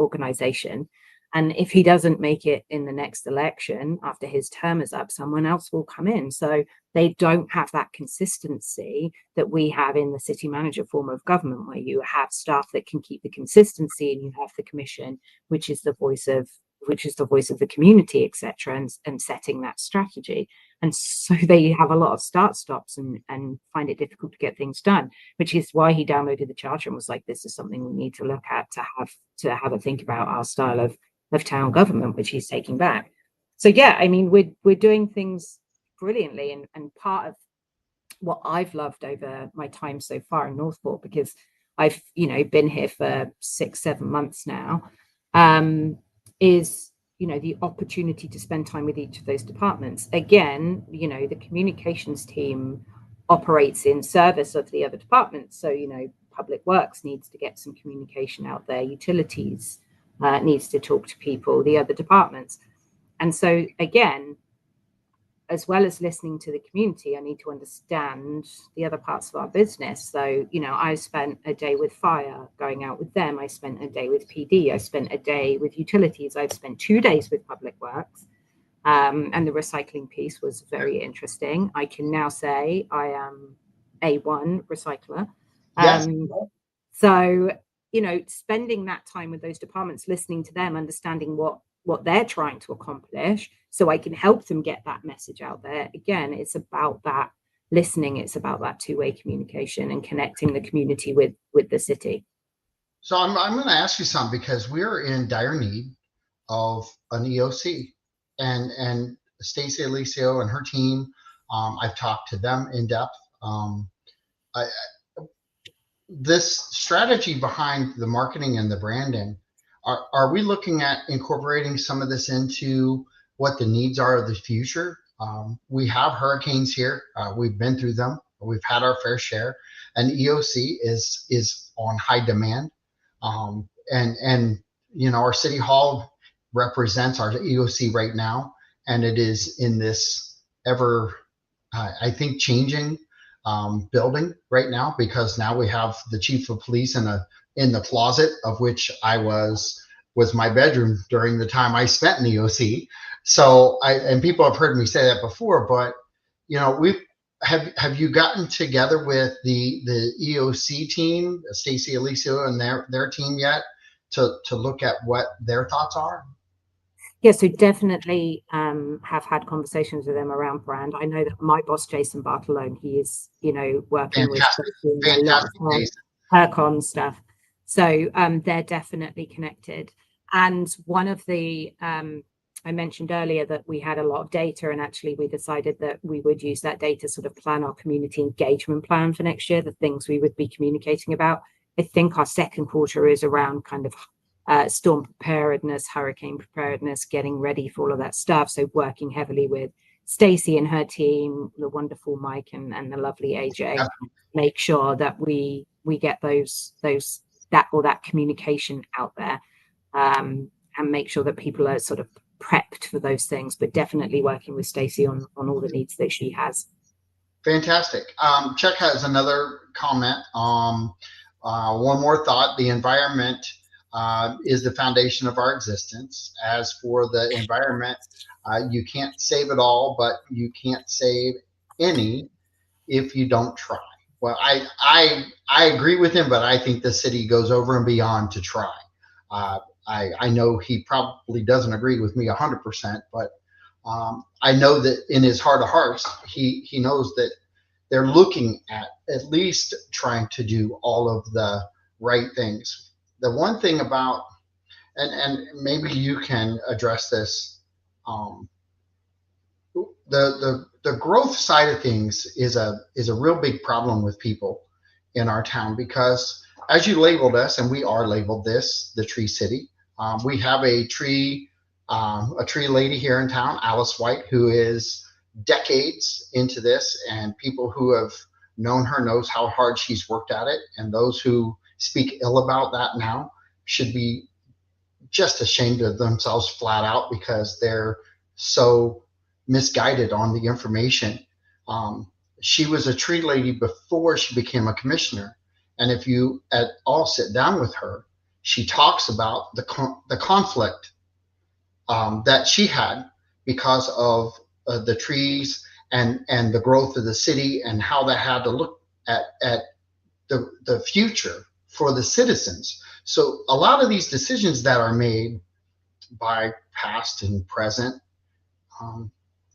organization. And if he doesn't make it in the next election after his term is up, someone else will come in. So they don't have that consistency that we have in the city manager form of government, where you have staff that can keep the consistency, and you have the commission, which is the voice of the community, etc., and setting that strategy. And so they have a lot of start stops and find it difficult to get things done, which is why he downloaded the charter and was like, this is something we need to look at to have a think about our style of town government, which he's taking back. So yeah, I mean, we're doing things brilliantly, and part of what I've loved over my time so far in Northport, because I've been here for 6-7 months now, is the opportunity to spend time with each of those departments. Again, the communications team operates in service of the other departments. So public works needs to get some communication out there, utilities needs to talk to people, the other departments. And so again, as well as listening to the community, I need to understand the other parts of our business. So, I spent a day with fire going out with them. I spent a day with PD. I spent a day with utilities. I've spent 2 days with public works. And the recycling piece was very interesting. I can now say I am A1 recycler. Yes. So, spending that time with those departments, listening to them, understanding what they're trying to accomplish, so I can help them get that message out there. Again, it's about that listening. It's about that two-way communication and connecting the community with the city. So I'm going to ask you something, because we're in dire need of an EOC, and Stacey Alicio and her team. I've talked to them in depth. This strategy behind the marketing and the branding, are we looking at incorporating some of this into what the needs are of the future? We have hurricanes here. We've been through them. We've had our fair share, and EOC is on high demand. And our city hall represents our EOC right now, and it is in this ever, I think, changing building right now, because now we have the chief of police in the closet, of which I was my bedroom during the time I spent in the EOC. So and people have heard me say that before, but have you gotten together with the EOC team, Stacey Alicio and their team yet, to look at what their thoughts are? Yeah, so definitely have had conversations with them around brand. I know that my boss, Jason Bartolone, he is, working Fantastic. with a lot of Hercon stuff. So they're definitely connected. And one of the, I mentioned earlier that we had a lot of data, and actually we decided that we would use that data to sort of plan our community engagement plan for next year, the things we would be communicating about. I think our second quarter is around kind of storm preparedness, hurricane preparedness, getting ready for all of that stuff. So working heavily with Stacey and her team, the wonderful Mike and the lovely AJ, make sure that we get that communication out there, and make sure that people are sort of prepped for those things, but definitely working with Stacey on all the needs that she has. Fantastic. Chuck has another comment. One more thought: the environment is the foundation of our existence. As for the environment, you can't save it all, but you can't save any if you don't try. Well, I agree with him, but I think the city goes over and beyond to try. Uh, I know he probably doesn't agree with me 100%, but I know that in his heart of hearts, he knows that they're looking at least trying to do all of the right things. The one thing about, and maybe you can address this, um, the growth side of things is a real big problem with people in our town because as you labeled us, and we are labeled this, the Tree City. We have a tree lady here in town, Alice White, who is decades into this, and people who have known her knows how hard she's worked at it, and those who speak ill about that now should be just ashamed of themselves flat out because they're so misguided on the information. She was a tree lady before she became a commissioner. And if you at all sit down with her, she talks about the conflict that she had because of the trees and the growth of the city and how that had to look at the future for the citizens. So a lot of these decisions that are made by past and present, um,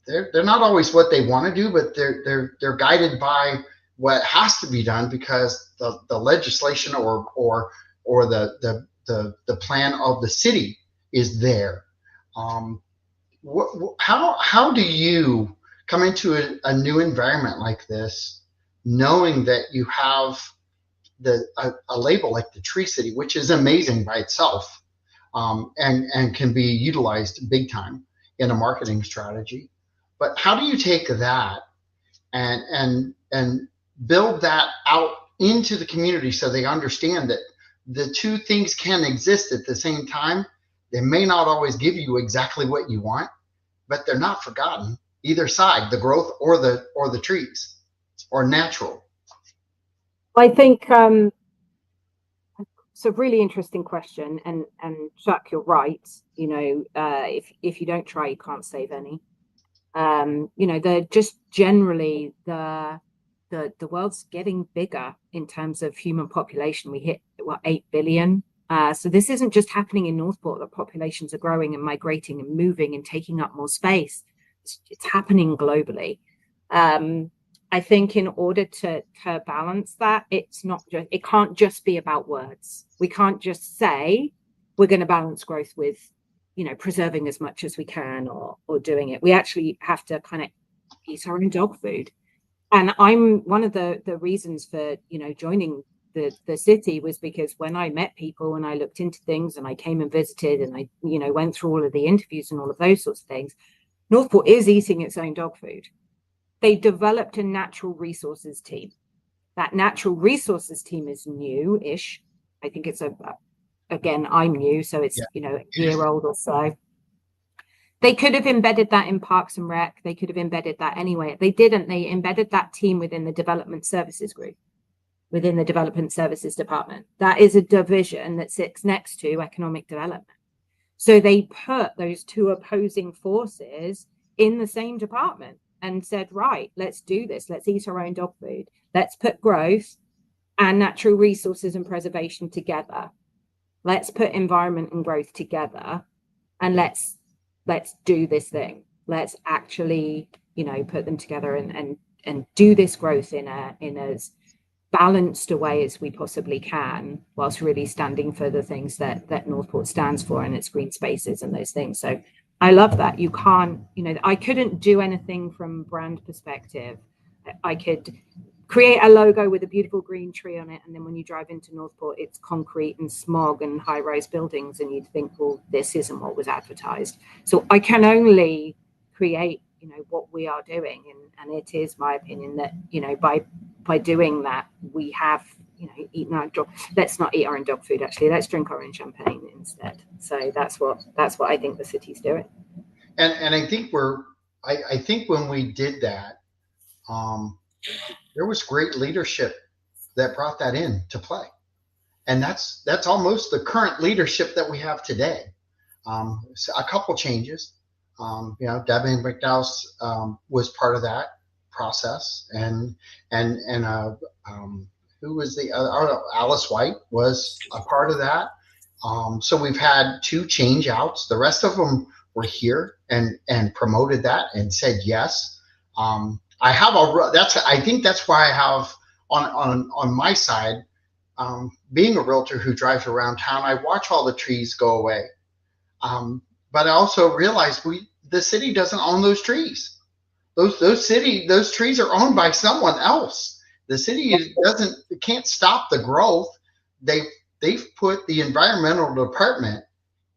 they're not always what they want to do, but they're guided by what has to be done because the legislation or the plan of the city is there. Um, how do you come into a new environment like this, knowing that you have a label like the Tree City, which is amazing by itself, and can be utilized big time in a marketing strategy. But how do you take that and build that out into the community so they understand that the two things can exist at the same time? They may not always give you exactly what you want, but they're not forgotten either side, the growth or the trees or natural. I think it's a really interesting question, and Jacques, you're right. You know, if you don't try, you can't save any. You know, they're just generally the world's getting bigger in terms of human population. We hit 8 billion. So this isn't just happening in Northport. The populations are growing and migrating and moving and taking up more space. It's happening globally. I think in order to balance that, it can't just be about words. We can't just say we're going to balance growth with, you know, preserving as much as we can or doing it. We actually have to kind of eat our own dog food. And I'm one of the reasons for, you know, joining the city was because when I met people and I looked into things and I came and visited and I, you know, went through all of the interviews and all of those sorts of things, Northport is eating its own dog food. They developed a natural resources team. That natural resources team is new-ish. I think it's again, I'm new, so it's, you know, a year old or so. They could have embedded that in Parks and Rec. They could have embedded that anyway. They didn't. They embedded that team within the development services group, within the development services department. That is a division that sits next to economic development. So they put those two opposing forces in the same department and said, right, let's do this. Let's eat our own dog food. Let's put growth and natural resources and preservation together. Let's put environment and growth together, and let's do this thing. Let's actually, you know, put them together and do this growth in as balanced a way as we possibly can, whilst really standing for the things that Northport stands for and its green spaces and those things. So I love that. You can't, you know, I couldn't do anything from brand perspective. I could create a logo with a beautiful green tree on it, and then when you drive into Northport, it's concrete and smog and high-rise buildings, and you'd think, well, this isn't what was advertised. So I can only create, you know, what we are doing, and it is my opinion that, you know, by doing that, we have, you know, eaten our dog. Let's not eat our own dog food. Actually, let's drink our own champagne instead. So that's what I think the city's doing. And I think I think when we did that, um, there was great leadership that brought that in to play. And that's almost the current leadership that we have today. So a couple changes. Debbie McDowell was part of that process, and who was the other? Oh, Alice White was a part of that. So we've had two change outs. The rest of them were here and promoted that and said yes. I think that's why I have on my side, being a realtor who drives around town, I watch all the trees go away. But I also realize the city doesn't own those trees. Those trees are owned by someone else. The city can't stop the growth. They've put the environmental department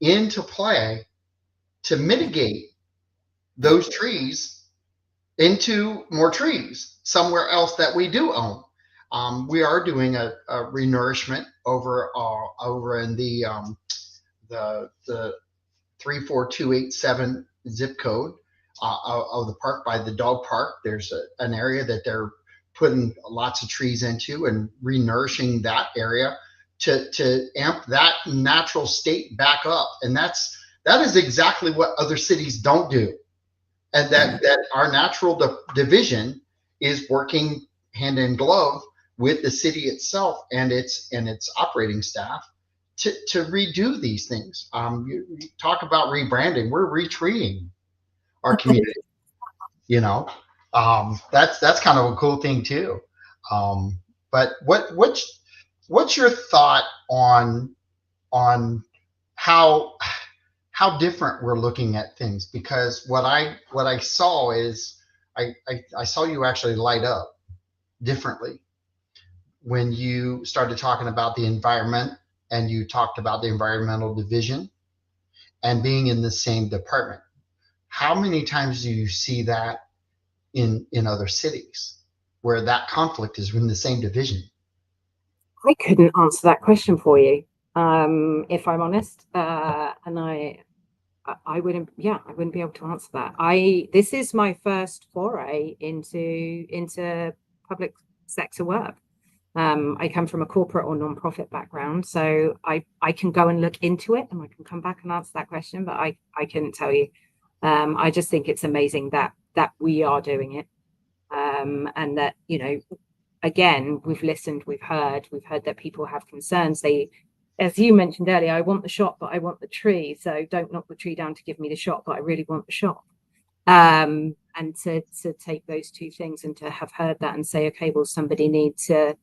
into play to mitigate those trees into more trees somewhere else that we do own. We are doing a renourishment over in the 34287 zip code of the park by the dog park. There's an area that they're putting lots of trees into and renourishing that area to amp that natural state back up. And that is exactly what other cities don't do. And that our natural division is working hand in glove with the city itself and its operating staff to redo these things. You talk about rebranding. We're retreating our community. That's kind of a cool thing too. But what's your thought on how different we're looking at things? Because what I saw is I saw you actually light up differently when you started talking about the environment and you talked about the environmental division and being in the same department. How many times do you see that in other cities where that conflict is in the same division? I couldn't answer that question for you, if I'm honest. And I wouldn't be able to answer that. This is my first foray into public sector work. I come from a corporate or non-profit background, so I can go and look into it and I can come back and answer that question, but I couldn't tell you. I just think it's amazing that we are doing it. And that, again, we've listened, we've heard that people have concerns. As you mentioned earlier, I want the shop, but I want the tree. So don't knock the tree down to give me the shop, but I really want the shop. And to take those two things and to have heard that and say, okay, well, somebody needs to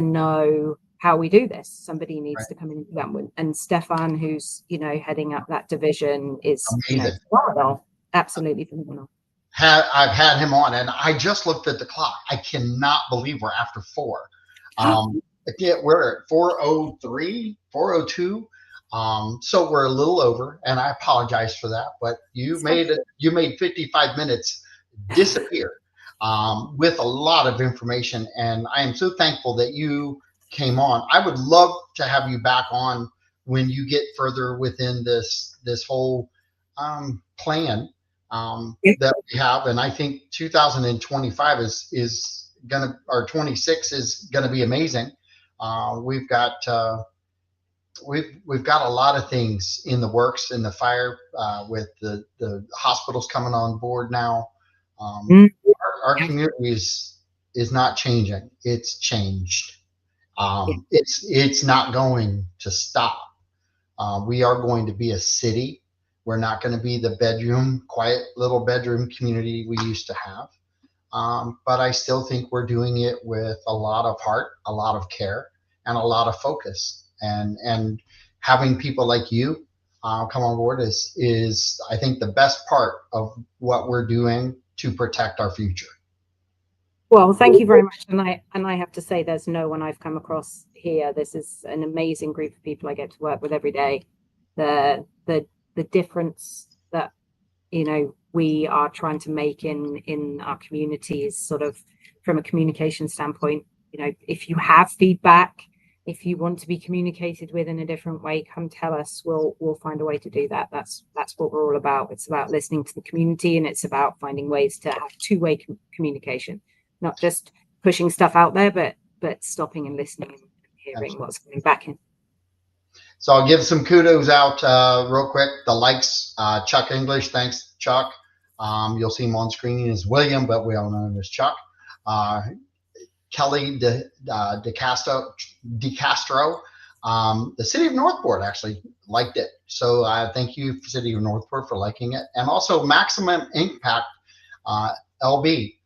know how we do this. Somebody needs to come in and do that. And Stefan, who's, heading up that division, is phenomenal, absolutely phenomenal. I've had him on, and I just looked at the clock. I cannot believe we're after 4. We're at 4:03, 4:02. So we're a little over, and I apologize for that. But you made 55 minutes disappear with a lot of information, and I am so thankful that you came on. I would love to have you back on when you get further within this whole plan that we have. And I think 2025 is gonna, or 26 is gonna be amazing. We've got a lot of things in the works in the fire with the hospitals coming on board now. Our community is not changing; it's changed. It's not going to stop. We are going to be a city. We're not going to be the quiet little bedroom community we used to have. But I still think we're doing it with a lot of heart, a lot of care, and a lot of focus. And having people like you come on board is I think the best part of what we're doing to protect our future. Well, thank you very much. And I have to say, there's no one I've come across here. This is an amazing group of people I get to work with every day. The difference that we are trying to make in our communities, sort of from a communication standpoint. If you have feedback, if you want to be communicated with in a different way, come tell us. We'll find a way to do that. That's what we're all about. It's about listening to the community, and it's about finding ways to have two-way communication, not just pushing stuff out there, but stopping and listening and hearing what's coming back in. So I'll give some kudos out real quick. The likes, Chuck English, thanks, Chuck. You'll see him on screen as William, but we all know him as Chuck. Kelly DeCastro, the city of Northport actually liked it. So thank you, City of Northport, for liking it. And also Maximum Impact, LB,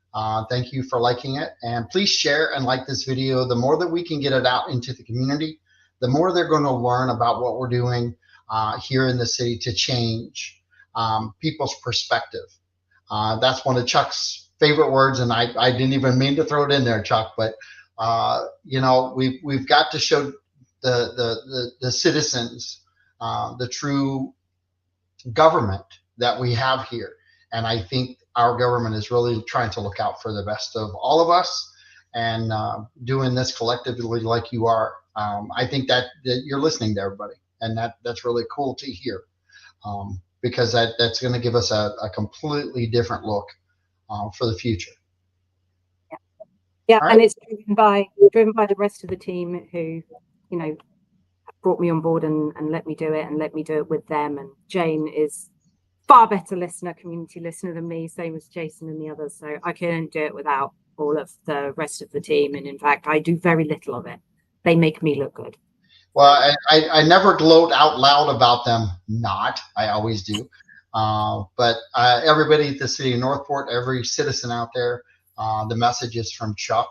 thank you for liking it. And please share and like this video. The more that we can get it out into the community, the more they're going to learn about what we're doing here in the city to change people's perspective. That's one of Chuck's favorite words, and I didn't even mean to throw it in there, Chuck, but you know, we've got to show the citizens the true government that we have here. And I think our government is really trying to look out for the best of all of us, and doing this collectively like you are. I think that you're listening to everybody, and that's really cool to hear, because that's going to give us a completely different look for the future. Yeah, and it's driven by the rest of the team who, you know, brought me on board and let me do it, and let me do it with them. And Jane is far better community listener than me, same as Jason and the others. So I couldn't do it without all of the rest of the team. And in fact, I do very little of it. They make me look good. Well, I never gloat out loud about them. I always do. But everybody at the city of Northport, every citizen out there, the message is from Chuck.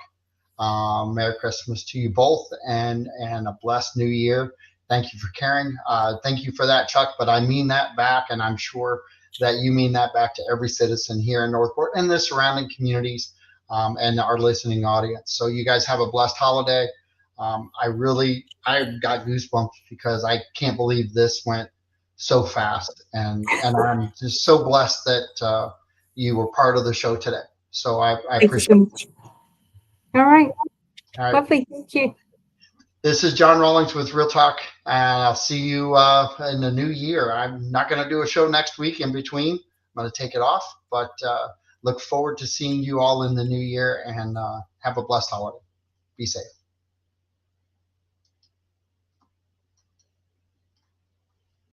Merry Christmas to you both, and a blessed new year. Thank you for caring. Thank you for that, Chuck. But I mean that back, and I'm sure that you mean that back to every citizen here in Northport and the surrounding communities, and our listening audience. So you guys have a blessed holiday. I got goosebumps because I can't believe this went so fast, and I'm just so blessed that you were part of the show today. So I appreciate it. All right. Lovely. Thank you. This is John Rawlings with Real Talk, and I'll see you in the new year. I'm not going to do a show next week in between. I'm going to take it off, but look forward to seeing you all in the new year, and have a blessed holiday. Be safe.